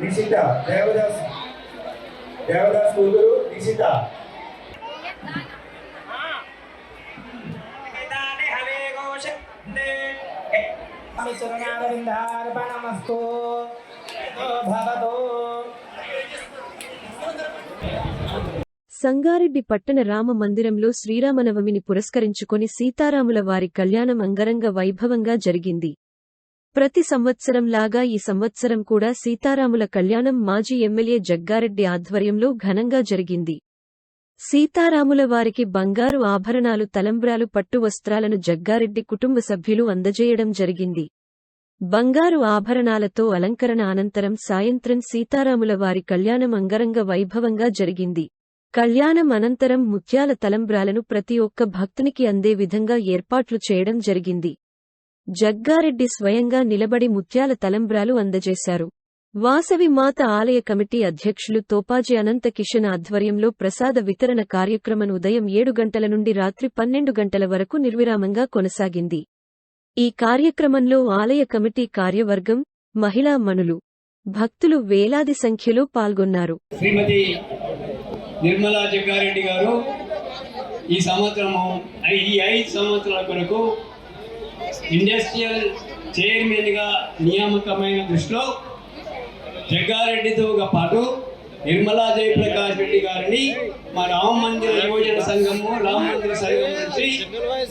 నిషిత దేవదాస్ కూతురు నిషిత. సంగారెడ్డి పట్టణ రామ మందిరంలో శ్రీరామనవమిని పురస్కరించుకొని సీతారాముల వారి కళ్యాణం అంగరంగ వైభవంగా జరిగింది. ప్రతి సంవత్సరంలాగా ఈ సంవత్సరం కూడా సీతారాముల కళ్యాణం మాజీ ఎమ్మెల్యే జగ్గారెడ్డి ఆధ్వర్యంలో ఘనంగా జరిగింది. సీతారాముల వారికి బంగారు ఆభరణాలు, తలంబ్రాలు, పట్టు వస్త్రాలను జగ్గారెడ్డి కుటుంబ సభ్యులు అందజేయడం జరిగింది. బంగారు ఆభరణాలతో అలంకరణ అనంతరం సాయంత్రం సీతారాముల వారి కళ్యాణం అంగరంగ వైభవంగా జరిగింది. కళ్యాణం అనంతరం ముత్యాల తలంబ్రాలను ప్రతి ఒక్క భక్తునికి అందే విధంగా ఏర్పాట్లు చేయడం జరిగింది. జగ్గారెడ్డి స్వయంగా నిలబడి ముత్యాల తలంబ్రాలు అందజేశారు. వాసవి మాత ఆలయ కమిటీ అధ్యక్షులు తోపాజీ అనంత కిషన్ ఆధ్వర్యంలో ప్రసాద వితరణ కార్యక్రమం ఉదయం 7 గంటల నుండి రాత్రి 12 గంటల వరకు నిర్విరామంగా కొనసాగింది. ఈ కార్యక్రమంలో ఆలయ కమిటీ కార్యవర్గం, మహిళా మణులు, భక్తులు వేలాది సంఖ్యలో పాల్గొన్నారు. శ్రీమతి నిర్మలా జగ్గారెడ్డి గారు ఈ సంవత్సరము ఈ 5 సంవత్సరాల కొరకు ఇండస్ట్రియల్ చైర్మన్గా నియామకమైన దృష్టిలో జగ్గారెడ్డితో పాటు నిర్మలా జయప్రకాష్ రెడ్డి గారిని మా రామ మందిర యువజన సంఘము రామ మందిర సంఘం నుంచి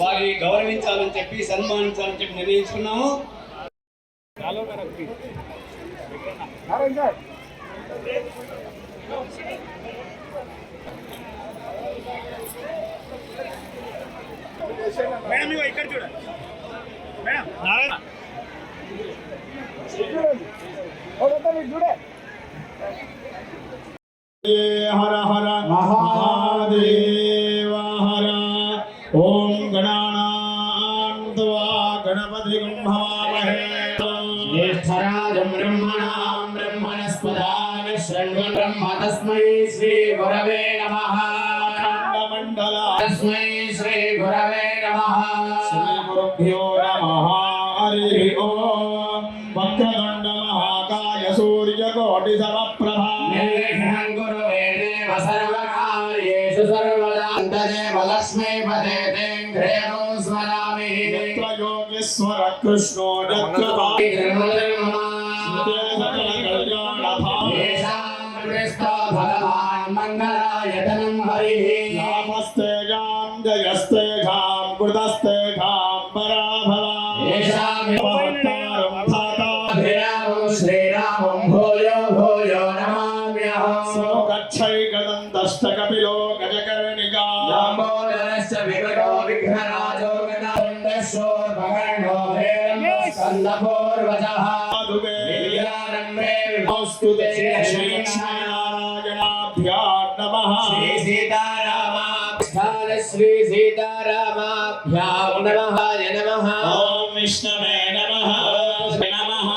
వారిని గౌరవించాలని చెప్పి సన్మానించాలని చెప్పి నిర్ణయించుకున్నాము. మేడం ఇక్కడ చూడండి మేడం నారాయణ హర హర మహాదేవ హర. ఓం గణానాం త్వా గణపతిం హవామహే. జ్యేష్ఠరాజం బ్రహ్మణాం బ్రహ్మణస్పదాన శృణ్వన్ బ్రహ్మ తస్మై శ్రీ గురవే నమః. ఖండమండల తస్మై శ్రీ గురవే నమః. శ్రీ గురుభ్యో నమః. హరి ఓం. వక్రతుండ మహాకాయ సూర్యకోటి సమప్రభా. నిర్విఘ్నం కురు మే దేవ సర్వకార్యేషు సర్వదా. దేవ లక్ష్మీపతే తేంద్రేణో స్మరామి. యత్ర యోగేశ్వర కృష్ణో యత్ర వాయుర్మతే సకల కళ్యాణఫలం. యేషాం కృష్ణో భగవాన్ మంగళాయతనం హరిః. నామస్తేజాం జయస్తేజాం కృతస్తేజాం పరాభవ. యేషాం పవత్తారం ధాతా ధియామో శ్రీరామం భూయో భూయో నమామ్యహం. సోగచ్చై గదంతష్టకపిలో గజకర్ణికా. లంబోదరశ్చ వికటో విఘ్నరాజో గదాండశో భగర్ణో భేరం స్కందపూర్వజః. విద్యారంభే విభోస్తుతే శ్రీ నారాయణాభ్యాం నమః. శ్రీ సీతారామాభ్యాం శ్రీ సీతారామాభ్యాం నమః నమః. ఓం విష్ణవే నమః నమః.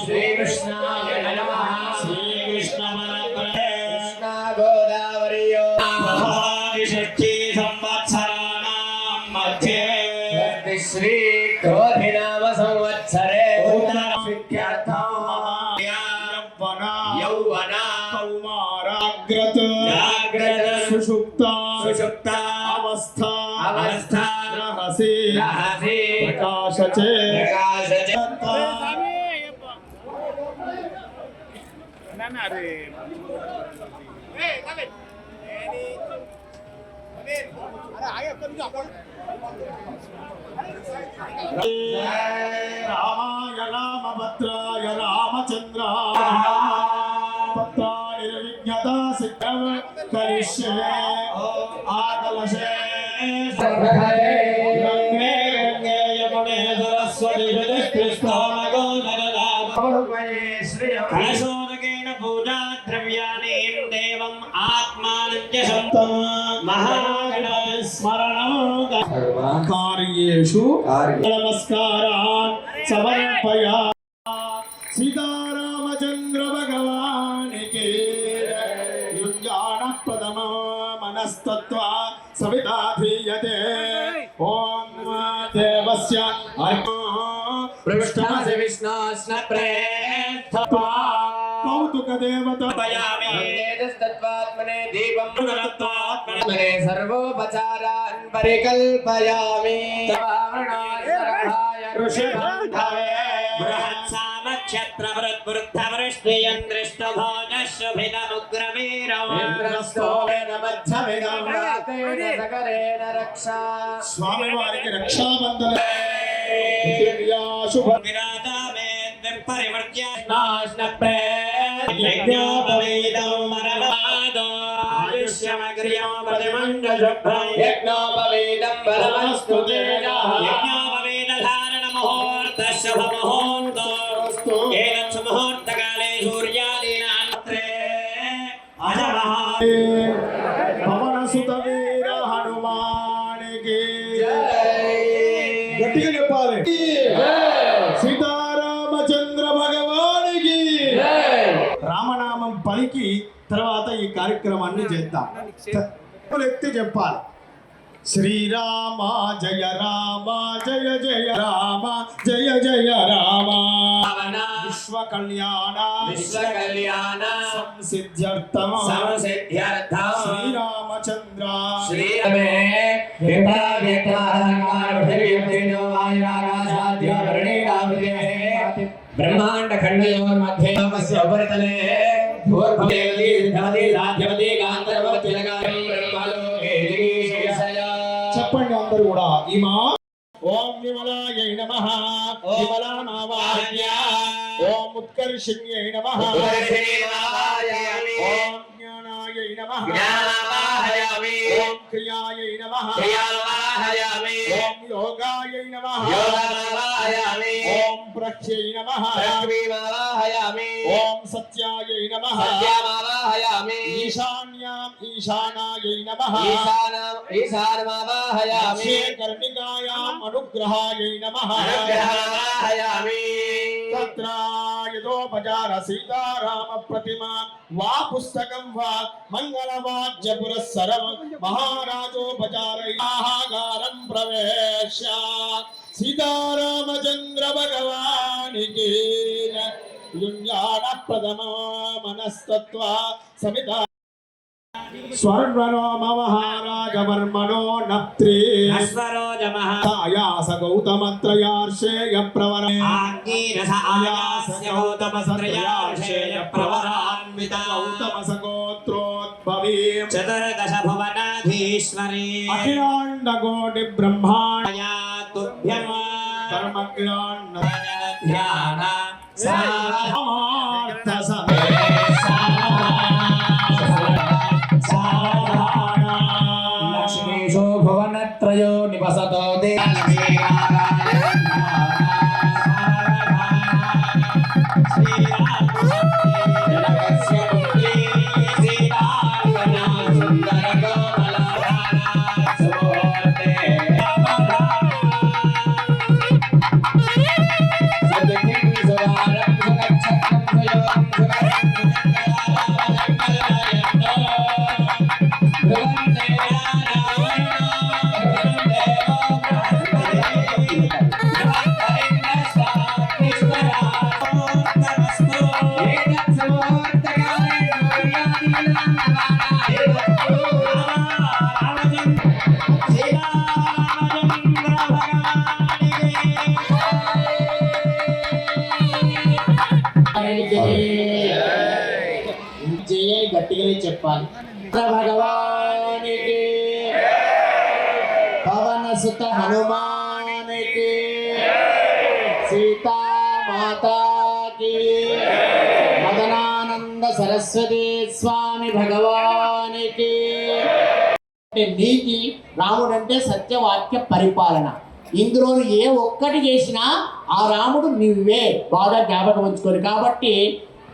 శ్రీ కృష్ణాయ నమః. శ్రీ కృష్ణమనప్రదే. కృష్ణ గోదావరియో మహావిషక్తి సంవత్సరాణాం మధ్యే శ్రీ క్రోధినామ సంవత్సరే ఉత్తరసిద్ధ్యర్థం యౌవన కౌమారాగ్రత జాగ్రత సుషుప్త అవస్థ రహసి ప్రకాశచే రామాయ రామభద్రాయ రామచంద్రాయ పత్రాణి నిర్విఘ్నత సిద్ధం కరిష్యే. ఆకలశే గంగే గంగే యమునే సరస్వతి కృష్ణోదకేన పూజా ద్రవ్యాణి దేవం ఆత్మానం చ సంతం మహాగణపతి స్మరణం కార్యేషు నమస్కారాన్ సమర్పయా. సీతారామచంద్ర భగవానికి యుంజాన ప్రథమ మనస్తత్వ సవితా ధీయతే. ఓం దేవస్య పృష్ఠమసి విష్ణోస్న ప్రేత్థపా కౌతుక లోకదేవత తత్వాత్మనే దీపం తత్వాత్మనే సర్వోపచారాన్ పరికల్పయామి ఋషిబంధవే బృహత్సామక్షత్రవృద్ధవృష్టియం దృష్టభోజశుభినముగ్రమీరవే రక్షా స్వామి వారికి రక్షాబంధన శుభ ముహూర్తకాలే సూర్యాదీనాత్రే పవన సుత వీర హనుమానికి గట్టిగా చెప్పాలి సీతారామచంద్ర భగవానికి రామనామం పలికి తర్వాత ఈ కార్యక్రమాన్ని చేద్దాం ఎత్తి చెప్పాలి శ్రీరామ జయ రామ జయ జయ రామ జయ జయ రామ విశ్వ కళ్యాణ సంసిద్ధ్యర్థం శ్రీరామచంద్ర బ్రహ్మాండ ఖండయోర్ మధ్య ఉపరితలే చెప్పండి అందరూ కూడా ఇమా ఓం విమలాయై నమః విమలానావాహ్య ఓం ఉత్కర్షిణ్యై నమః ఓం జ్ఞానాయై నమః ఓం క్రియాయై నమః ఓం యోగాయై నమః ఓం ప్రఖ్యై నమః ఓం సత్యాయై నమః ఈశాన్యాం ఈశానాయై నమః కర్ణికాయాం అనుగ్రహాయై నమః తత్ర యదోపచార సీతారామ ప్రతిమా వా పుస్తకం వా మంగళవాద్య పురస్సరం మహారాజోపచారయాగారం ప్రవేశ సీతారామచంద్ర భగవానికి యుంజాన ప్రథమో మనస్తత్వ సమిత స్వర్ణో మహారాజవర్మణో నప్త్రే ఆయాస గౌతమత్రయార్షేయ ప్రవర గౌతమ సగోత్రోద్భవీం చతుర్దశ భువనాధీశ్వరీ అఖిలాండ కోటి బ్రహ్మాండ తుభ్యం ధర్మజ్ఞాన ధ్యాన సామార్థ లక్ష్మీశో భువనత్రయో నివసతో జయ గట్టిగానే చెప్పాలి భగవానికి పవన సుత హనుమానికి సీతామాతాకి మదనానంద సరస్వతి స్వామి భగవానికి నీతి రాముడు అంటే సత్యవాక్య పరిపాలన. ఇందులో ఏ ఒక్కటి చేసినా ఆ రాముడు నువ్వే బాగా జ్ఞాపకం ఉంచుకోరు. కాబట్టి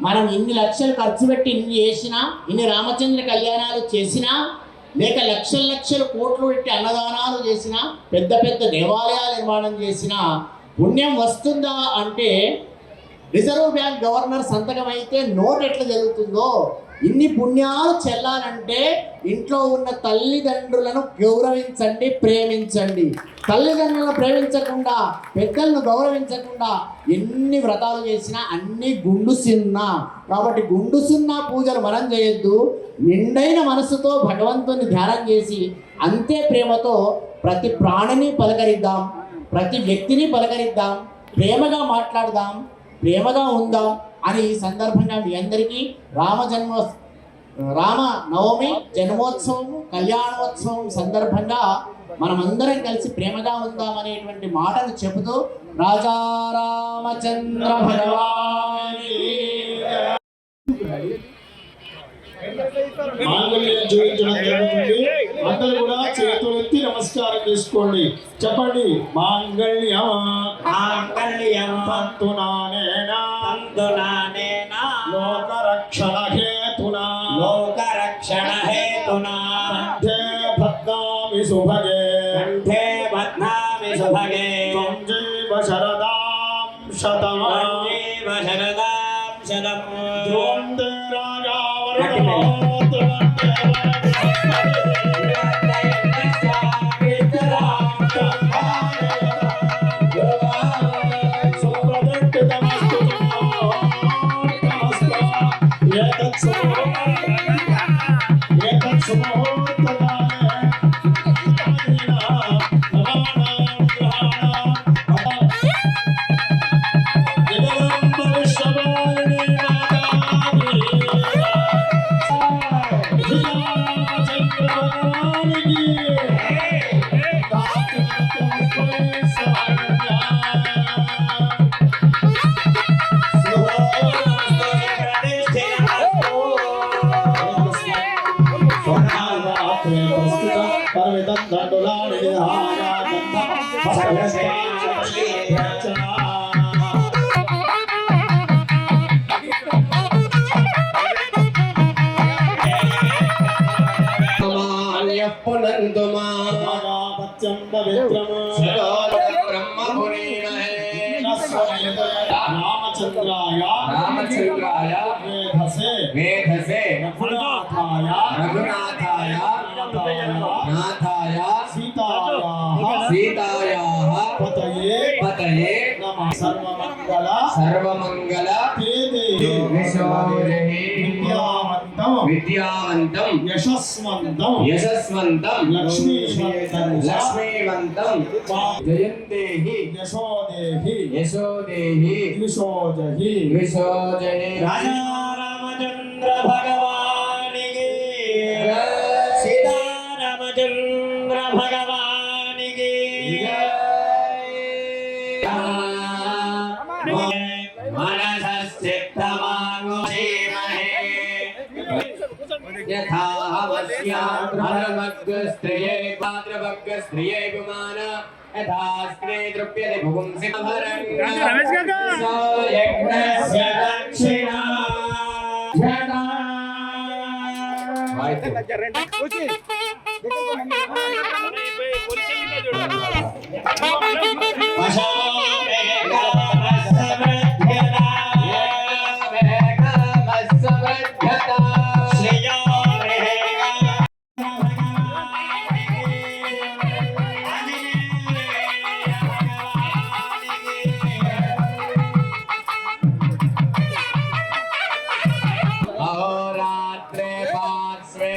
మనం ఇన్ని లక్షలు ఖర్చు పెట్టి ఇన్ని చేసినా, ఇన్ని రామచంద్ర కళ్యాణాలు చేసినా, లేక లక్షల లక్షల కోట్లు పెట్టి అన్నదానాలు చేసినా, పెద్ద పెద్ద దేవాలయాల నిర్మాణం చేసినా పుణ్యం వస్తుందా అంటే రిజర్వ్ బ్యాంక్ గవర్నర్ సంతకం అయితే నోట్ ఎట్లా జరుగుతుందో ఇన్ని పుణ్యాలు చెల్లాలంటే ఇంట్లో ఉన్న తల్లిదండ్రులను గౌరవించండి, ప్రేమించండి. తల్లిదండ్రులను ప్రేమించకుండా, పెద్దలను గౌరవించకుండా ఎన్ని వ్రతాలు చేసినా అన్ని గుండు సున్నా. కాబట్టి గుండు సున్నా పూజలు మనం చేయొద్దు. నిండైన మనసుతో భగవంతుని ధ్యానం చేసి అంతే ప్రేమతో ప్రతి ప్రాణిని పలకరిద్దాం, ప్రతి వ్యక్తిని పలకరిద్దాం, ప్రేమగా మాట్లాడదాం, ప్రేమగా ఉందాం అని ఈ సందర్భంగా మీ అందరికీ రామ నవమి జన్మోత్సవం, కళ్యాణోత్సవం సందర్భంగా మనమందరం కలిసి ప్రేమగా ఉందాం అనేటువంటి మాటను చెబుతూ రాజా రామచంద్ర భగవాని మాంగళ్యం చూపించడం జరుగుతుంది. అందరూ కూడా చేతులెత్తి నమస్కారం చేసుకోండి. చెప్పండి. మాంగళ్యం మాంగళ్యం తంతునానేన తంతునానేన లోకరక్షణ హేతునా లోకరక్షణ హేతునా కంఠే బధ్నామి సుభగే కంఠే బధ్నామి సుభగే త్వం జీవ శరదాం శతం వందేవ శరదాం శతం ధ్రువంతే పునందుమా రామచంద్రాయ రామచంద్రాయ మేధసే మేధసే రఘునాథాయ రఘునాథాయ నాథాయ సీతాయాః సీతాయాః పతయే పతయే నమః. సర్వమంగళ సర్వమంగళ కేదేహి విశ్వోదేహి విద్యావంతం విద్యావంతం యశస్వంతం యశస్వంతం లక్ష్మీవంతం లక్ష్మీవంతం జయంతేహి యశోదేహి యశోదేహి ద్విషోజహి విశోజయే రాజా రామచంద్ర భగవానికి సీతారామచంద్ర భగవానికి మనసస్థితమాంగోషీమహే యథా వస్యాద్రమగ్స్త్రియే పాత్రభగ్స్త్రియే పుమాన యథా స్త్రీ ద్రవ్యతే భుగుంసి రమేష్ గారు! యజ్ఞస్య దక్షిణా अहोरात्रे पार्श्वे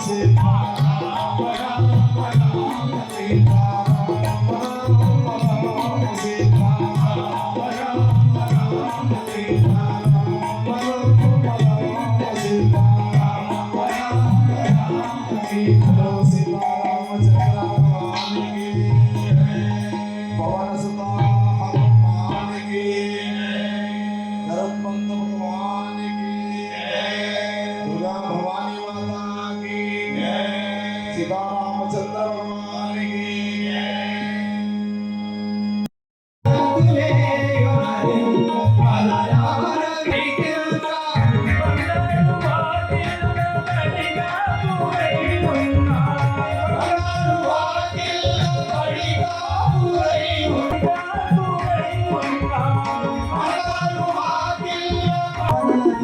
Sita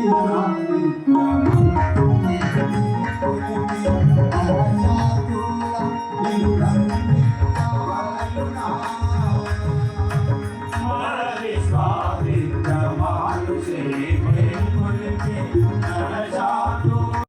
శ్రీరామ